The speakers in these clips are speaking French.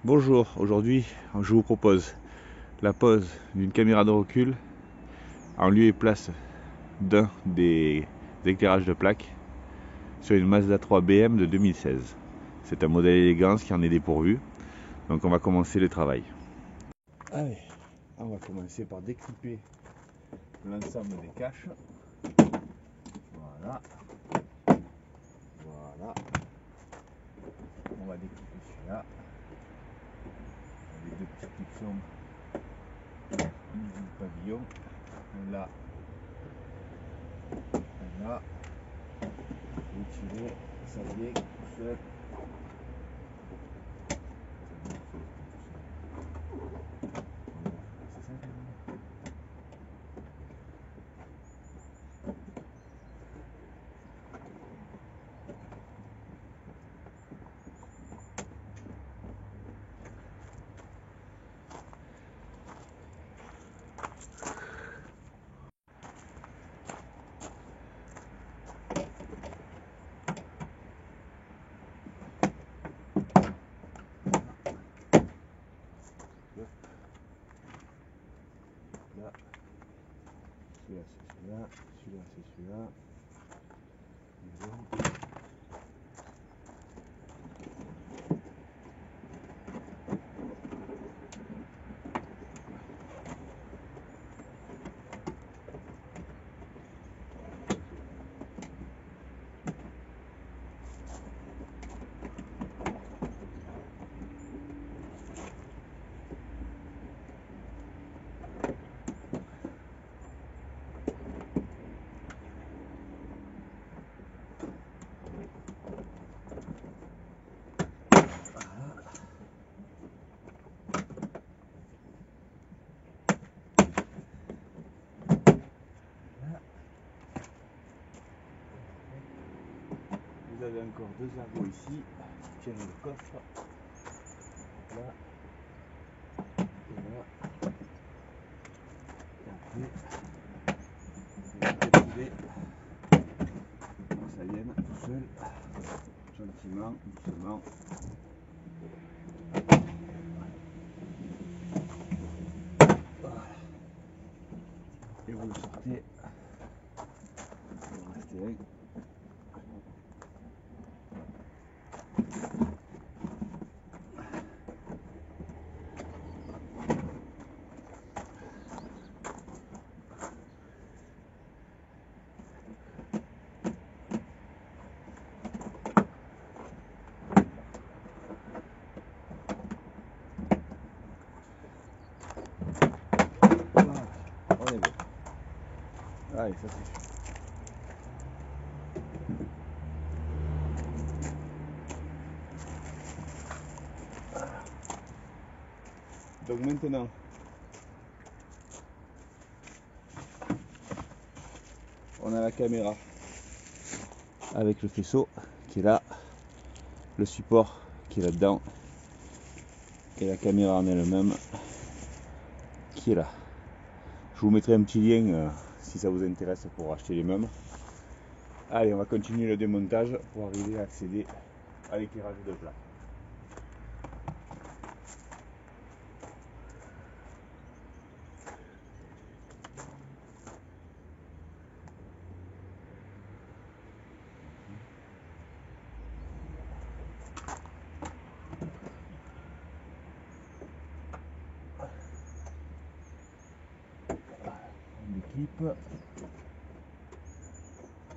Bonjour, aujourd'hui je vous propose la pose d'une caméra de recul en lieu et place d'un des éclairages de plaque sur une Mazda 3 BM de 2016. C'est un modèle élégance qui en est dépourvu, donc on va commencer le travail. Allez, on va commencer par découper l'ensemble des caches. Voilà. Voilà. On va découper celui-là. Les deux petits clipsons du pavillon. Là. Là. Vous tirez, ça vient tout seul. Là, celui-là c'est celui-là, celui-là c'est celui-là. Vous avez encore deux ergots ici qui tiennent le coffre. Là. Et là. Et après, vous pouvez que ça vienne tout seul, gentiment, doucement. Voilà. Et vous le sortez. Il en reste un. On est bon. Allez, ça suffit. Donc maintenant, on a la caméra avec le faisceau qui est là, le support qui est là-dedans et la caméra en elle-même qui est là. Je vous mettrai un petit lien si ça vous intéresse pour acheter les mêmes. Allez, on va continuer le démontage pour arriver à accéder à l'éclairage de plaque.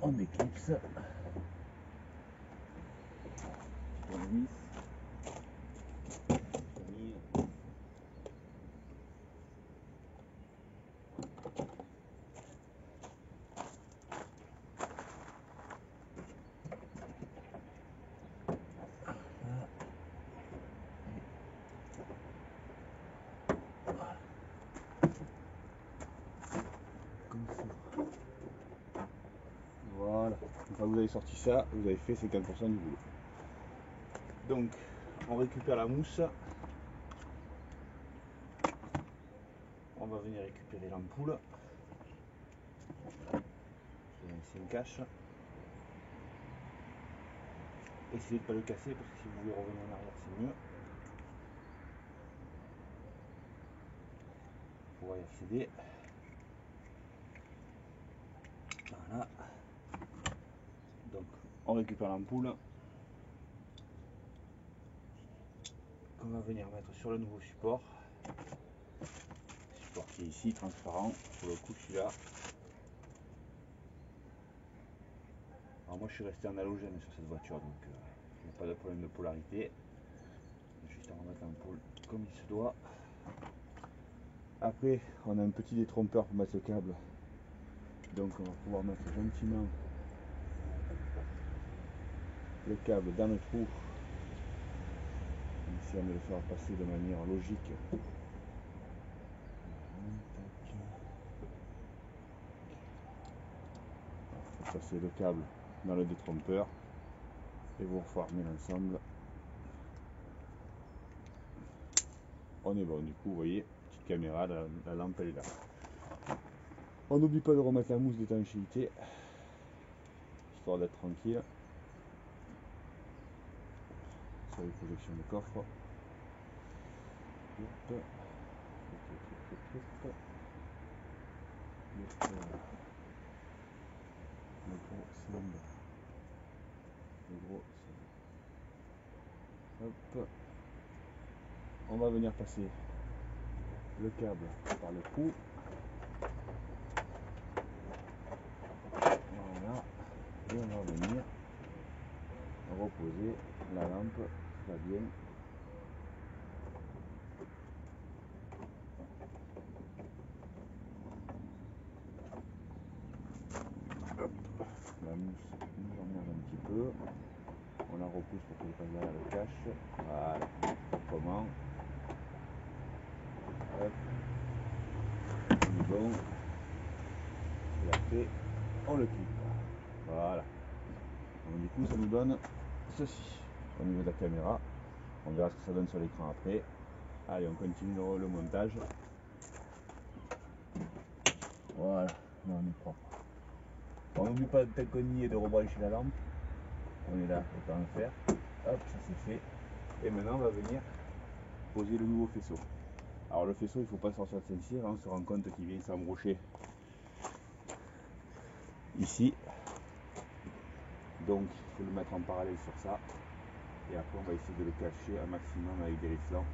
On éclipse, on vis, voilà, une fois que vous avez sorti ça, vous avez fait 50% du boulot. Donc, on récupère la mousse. On va venir récupérer l'ampoule. C'est une cache. Essayez de ne pas le casser parce que si vous voulez revenir en arrière, c'est mieux. pouvoir y accéder. Voilà. Donc on récupère l'ampoule qu'on va venir mettre sur le nouveau support. Support qui est ici, transparent. Pour le coup, celui-là. Alors moi je suis resté en halogène sur cette voiture, donc il n'y a pas de problème de polarité. Juste à remettre l'ampoule comme il se doit. Après, on a un petit détrompeur pour mettre le câble. Donc on va pouvoir mettre gentiment le câble dans le trou. En essayant de le faire passer de manière logique. Passer le câble dans le détrompeur et vous reformer l'ensemble. On est bon, du coup vous voyez, petite caméra, la lampe elle est là. On n'oublie pas de remettre la mousse d'étanchéité, histoire d'être tranquille. Sur les projections de coffre. Hop. Hop. Hop. Le gros c'est en bas. Le gros c'est en bas. Hop. On va venir passer le câble par le trou. Voilà. Et on va venir reposer la lampe qui va bien. Hop. La mousse nous emmerde un petit peu. On la repousse pour qu'elle passe derrière le cache. Voilà. Comment? Hop. On est bon. Et après, on le clip. Voilà. Donc du coup, ça nous donne ceci au niveau de la caméra. On verra ce que ça donne sur l'écran après. Allez, on continue le montage. Voilà, là on est propre. On n'oublie pas de taconner et de rebrancher la lampe. On est là, autant le faire. Hop, ça c'est fait. Et maintenant on va venir poser le nouveau faisceau. Alors le faisceau, il ne faut pas sortir de Saint-Cyr, on se rend compte qu'il vient s'embrocher ici. Donc il faut le mettre en parallèle sur ça. Et après on va essayer de le cacher un maximum avec des riflants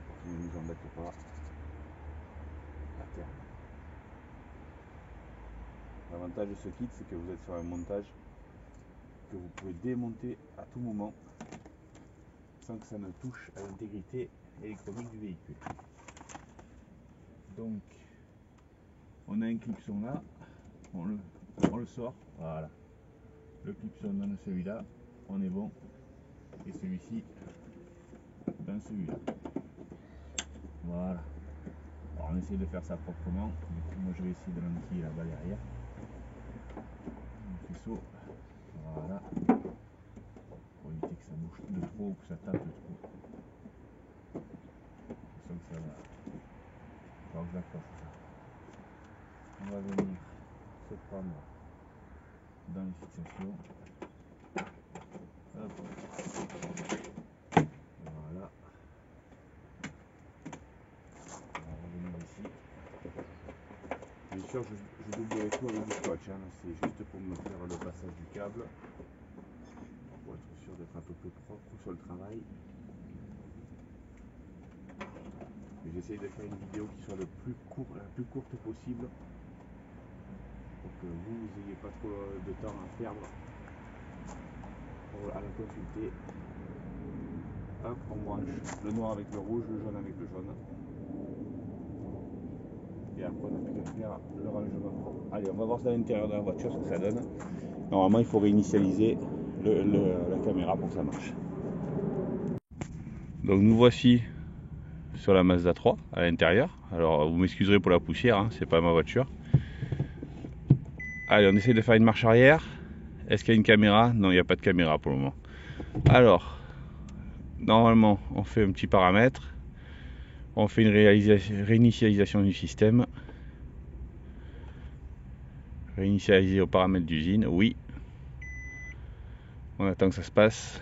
pour qu'il ne nous embête pas à terme. L'avantage de ce kit, c'est que vous êtes sur un montage que vous pouvez démonter à tout moment sans que ça ne touche à l'intégrité électronique du véhicule. Donc on a un clipson là, on le sort, voilà. Le clipson dans celui-là, on est bon. Et celui-ci dans celui-là. Voilà. Alors on essaie de faire ça proprement. Du coup moi je vais essayer de l'enquiller là-bas derrière. Le faisceau. Voilà. Pour éviter que ça bouge de trop ou que ça tape de trop. Je sens que ça va. Il faut que je l'accroche ça. On va venir se prendre dans les fixations. Hop. Voilà. On va revenir ici. Bien sûr, je doublerai tout avec du scotch, hein. C'est juste pour me faire le passage du câble. Pour être sûr d'être un peu plus propre sur le travail. J'essaye de faire une vidéo qui soit la plus courte possible. Pour que vous n'ayez pas trop de temps à perdre à la consulter. Hop, on branche le noir avec le rouge, le jaune avec le jaune. Et après on n'a plus qu'à faire le rangement. Allez, on va voir ça à l'intérieur de la voiture ce que ça donne. Normalement il faut réinitialiser la caméra pour que ça marche. Donc nous voici sur la Mazda 3 à l'intérieur. Alors vous m'excuserez pour la poussière, hein, c'est pas ma voiture. Allez, on essaie de faire une marche arrière. Est-ce qu'il y a une caméra? Non, il n'y a pas de caméra pour le moment. Alors, normalement, on fait un petit paramètre. On fait une réinitialisation du système. Réinitialiser au paramètre d'usine, oui. On attend que ça se passe.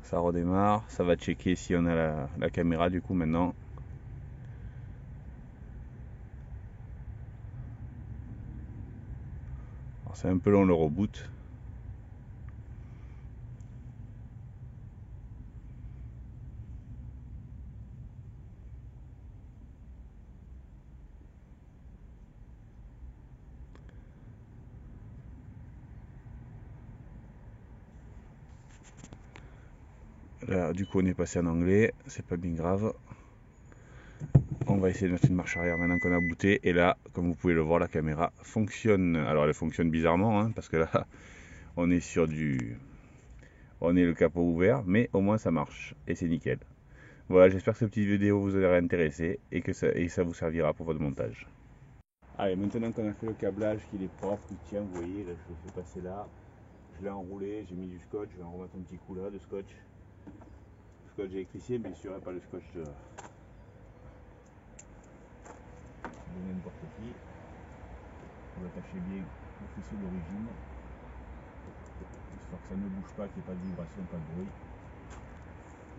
Ça redémarre, ça va checker si on a la caméra du coup maintenant. C'est un peu long le reboot. Là, du coup, on est passé en anglais, c'est pas bien grave. On va essayer de mettre une marche arrière maintenant qu'on a booté. Et là, comme vous pouvez le voir, la caméra fonctionne. Alors, elle fonctionne bizarrement, hein, parce que là, on est sur on est le capot ouvert, mais au moins ça marche et c'est nickel. Voilà, j'espère que cette petite vidéo vous aura intéressé et que ça vous servira pour votre montage. Allez, maintenant qu'on a fait le câblage, qu'il est propre, qu'il tient, vous voyez, là, je le fais passer là. Je l'ai enroulé, j'ai mis du scotch, je vais en remettre un petit coup là de scotch. Scotch électricien, bien sûr, pas le scotch de n'importe qui. Pour attacher bien le faisceau d'origine, histoire que ça ne bouge pas, qu'il n'y ait pas de vibration, pas de bruit.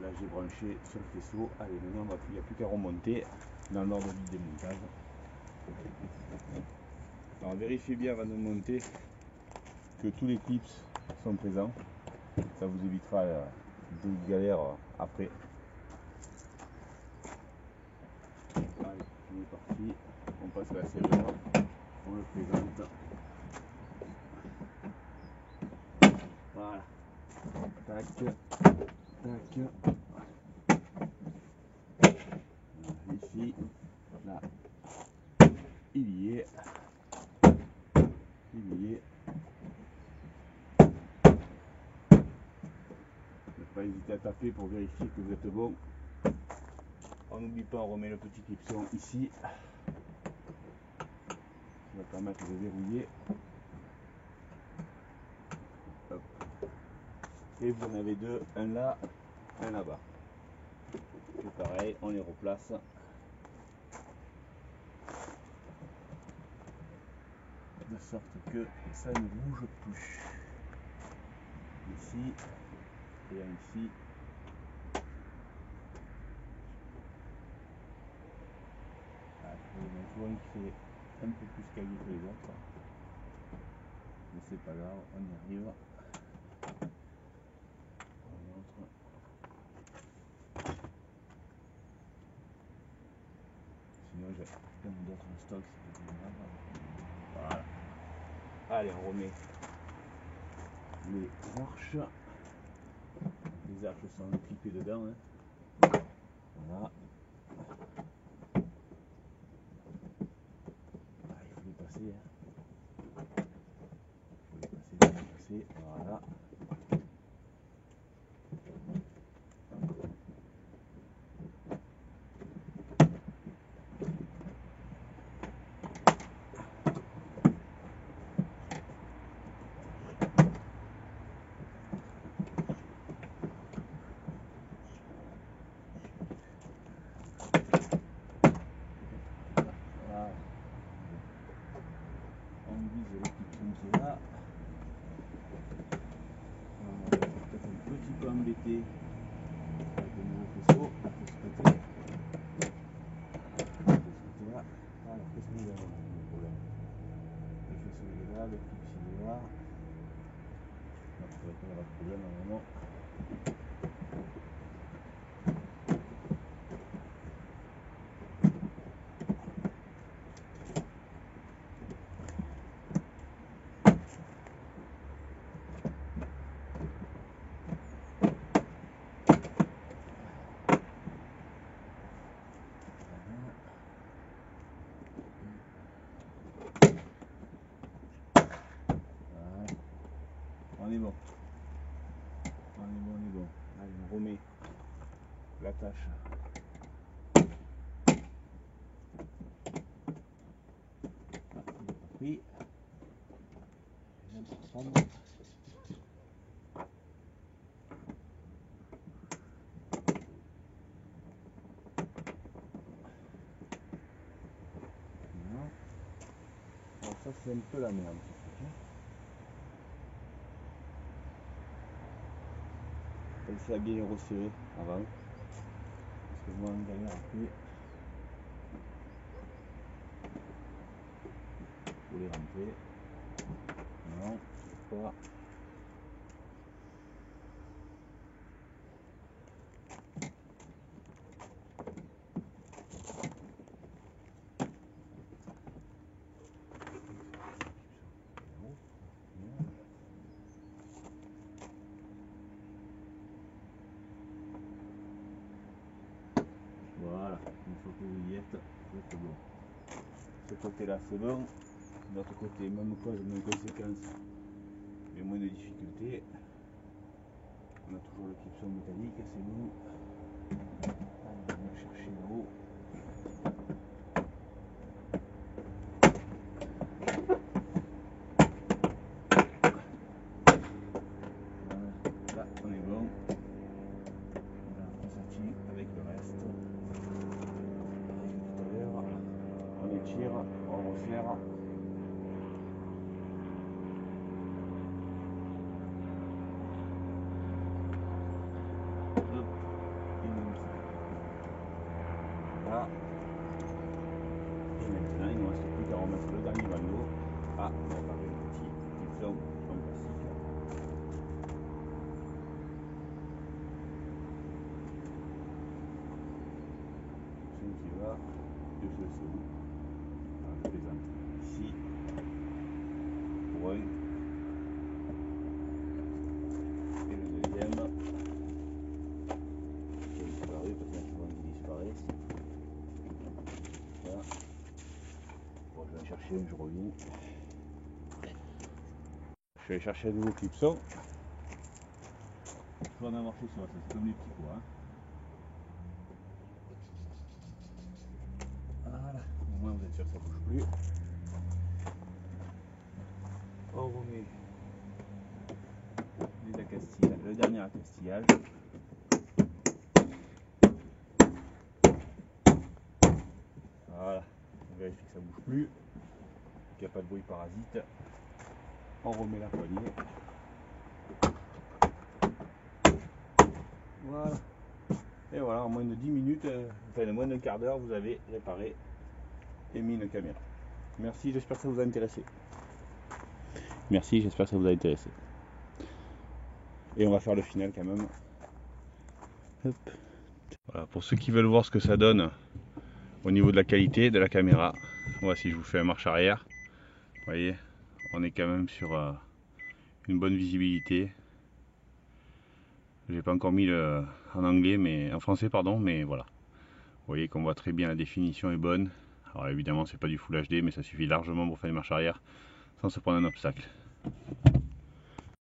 Là j'ai branché sur le faisceau. Allez, maintenant il n'y a plus qu'à remonter dans l'ordre du démontage. Alors vérifiez bien avant de monter que tous les clips sont présents. Ça vous évitera des galères après. Allez, on est parti. On passe à la serrure. On le présente. Voilà. Tac. Tac. Ici. Là. Il y est. Il y est. Ne pas hésiter à taper pour vérifier que vous êtes bon. On n'oublie pas, on remet le petit clipson ici. Ça va permettre de verrouiller. Hop. Et vous en avez deux, un là, un là-bas. C'est pareil, on les replace. De sorte que ça ne bouge plus. Ici et ici. Il y en a qui fait un peu plus caillé que les autres. Mais c'est pas grave, on y arrive. Sinon j'ai plein d'autres en stock, c'est pas grave. Voilà. Allez, on remet les arches. Les arches sont clippées dedans. Hein. Voilà. Ah, il faut les passer. Hein. Il faut les passer. Voilà. On vise le clipson qui est là. On est peut-être un petit peu embêté avec le nouveau faisceau. De ce côté. De ce côté-là. Ah, le faisceau il est là, le problème. Le faisceau il est là, le clip il est là. Donc il n'y aura pas de problème normalement. On est bon. On est bon, on est bon. Allez, on remet l'attache. Ah, il n'est pas pris. Je viens de prendre. Non. Alors ça c'est un peu la merde. pensez à bien les resserrer avant. Parce que moi, on galère après. Pour les rentrer. Non, je sais pas. Voilà, une fois que vous y êtes, c'est bon. Ce côté-là, c'est bon. De l'autre côté, même cause, même conséquence, mais moins de difficultés. On a toujours le clipson métallique, c'est bon. On va venir chercher là-haut. Voilà, là on est bon. Voilà, on s'attire avec le reste. Avec tout à l'heure, on étire, on resserre. Voilà. Et maintenant, il ne reste plus qu'à remettre le dernier bandeau. Ah, on va réparer le petit clipson en plastique. Clipson qui va de ce dessous. Je présente ici pour un. Et le deuxième qui a disparu, peut-être qu'il disparaît. Voilà. Bon, je vais en chercher un, je reviens. Je vais aller chercher un nouveau clipson. Je vais en avoir chez soi, c'est comme les petits pois. Hein. Voilà, au moins vous êtes sûr que ça ne bouge plus. On remet les accastillages, le dernier accastillage. Voilà, on vérifie que ça ne bouge plus, qu'il n'y a pas de bruit parasite. On remet la poignée. Voilà. Et voilà, en moins de 10 minutes, enfin en moins d'un quart d'heure, vous avez réparé et mis une caméra. Merci, j'espère que ça vous a intéressé. Merci, j'espère que ça vous a intéressé. Et on va faire le final quand même. Hop. Voilà, pour ceux qui veulent voir ce que ça donne au niveau de la qualité de la caméra, voici, je vous fais un marche arrière. Vous voyez, on est quand même sur une bonne visibilité. J'ai pas encore mis en anglais, mais en français pardon, mais voilà. Vous voyez qu'on voit très bien, la définition est bonne. Alors évidemment c'est pas du Full HD, mais ça suffit largement pour faire une marche arrière sans se prendre un obstacle.